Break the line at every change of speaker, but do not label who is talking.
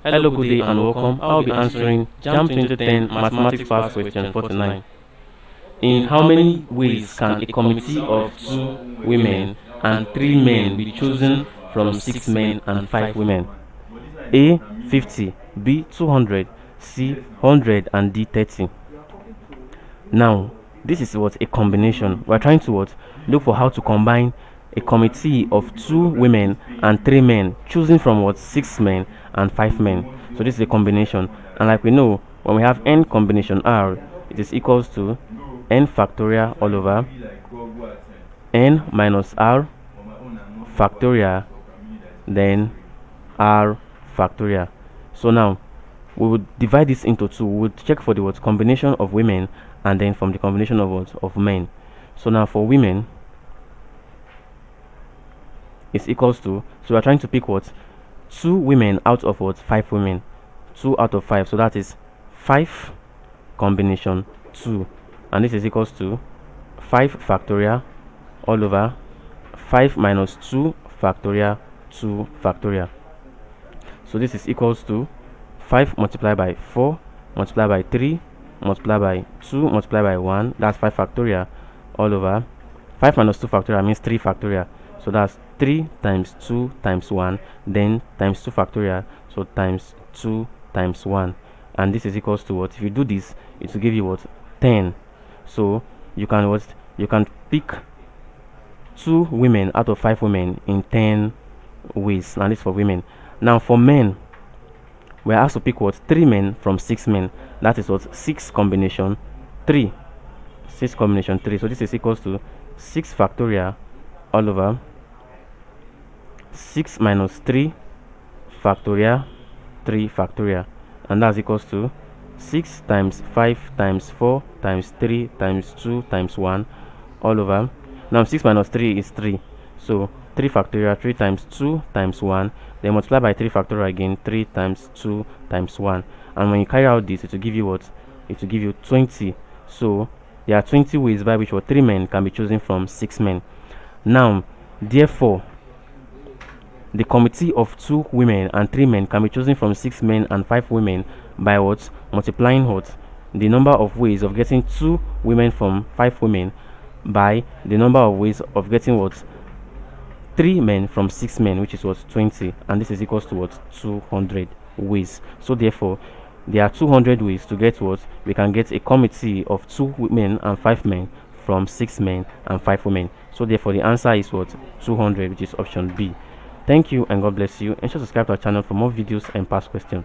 Hello, good day and welcome. I will be answering JAMB 2010 Mathematics Past Question 49. In how many ways can a committee of 2 women and 3 men be chosen from 6 men and 5 women? A. 50, B. 200, C. 100 and D. 30. Now, this is what a combination. We are trying to look for how to combine a committee of 2 women and 3 men, choosing from 6 men and 5 men. So this is a combination, and like we know, when we have n combination r, it is equals to n factorial all over n minus r factorial then r factorial. So now we would divide this into 2. We would check for the combination of women, and then from the combination of men. So now for women, is equals to, so we are trying to pick 2 women out of 5 women, 2 out of 5, so that is 5 combination 2, and this is equals to 5 factorial all over 5 minus 2 factorial 2 factorial. So this is equals to 5 multiplied by 4 multiplied by 3 multiplied by 2 multiplied by 1, that's 5 factorial all over 5 minus 2 factorial means 3 factorial. So that's 3 times 2 times 1, then times 2 factorial, so times 2 times 1, and this is equals to if you do this, it will give you 10. So you can you can pick 2 women out of 5 women in 10 ways, and this for women. Now for men, we are asked to pick 3 men from 6 men, that is 6 combination 3, 6 combination 3. So this is equals to 6 factorial all over 6 minus 3 factorial 3 factorial, and that's equals to 6 times 5 times 4 times 3 times 2 times 1 all over. Now 6 minus 3 is 3, so 3 factorial, 3 times 2 times 1, then multiply by 3 factorial again, 3 times 2 times 1, and when you carry out this, it will give you it will give you 20. So there are 20 ways by which 3 men can be chosen from 6 men. Now therefore the committee of 2 women and 3 men can be chosen from 6 men and 5 women by multiplying the number of ways of getting 2 women from 5 women by the number of ways of getting 3 men from 6 men, which is 20, and this is equals to 200 ways. So therefore there are 200 ways to get we can get a committee of 2 women and 5 men from 6 men and 5 women. So therefore the answer is 200, which is option B. Thank you and God bless you. Ensure to subscribe to our channel for more videos and past questions.